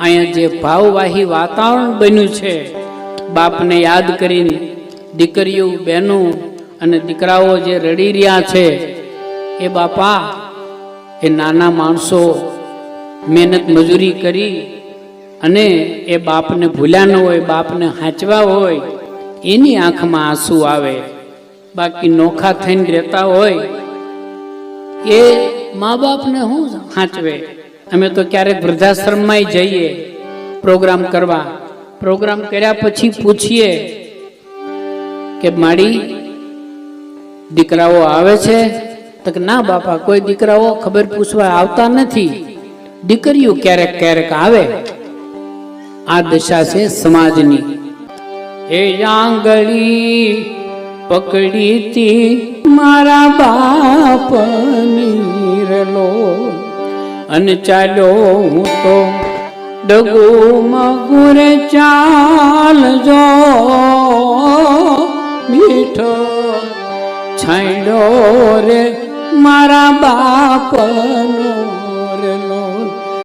અહીંયા જે ભાવવાહી વાતાવરણ બન્યું છે, બાપને યાદ કરીને દીકરીઓ બહેનો અને દીકરાઓ જે રડી રહ્યા છે, એ બાપા એ નાના માણસો મહેનત મજૂરી કરી અને એ બાપને ભૂલ્યા ન હોય, બાપને હાંચવા હોય, એની આંખમાં આંસુ આવે. બાકી નોખા થઈને રહેતા હોય એ મા બાપને શું હાંચવે. અમે તો ક્યારેક વૃદ્ધાશ્રમમાં જઈએ પ્રોગ્રામ કરવા. પ્રોગ્રામ કર્યા પછી પૂછીએ કે માડી દીકરાઓ આવે છે? તો કે ના બાપા, કોઈ દીકરાઓ ખબર પૂછવા આવતા નથી, દીકરીઓ ક્યારેક ક્યારેક આવે. આ દશા છે સમાજની. એ આંગળી પકડી તી મારા બાપની રલો, અને ચાલ્યો હું તો ડગુ મગુરે ચાલજો, મીઠો છાંયડો રે મારા બાપનો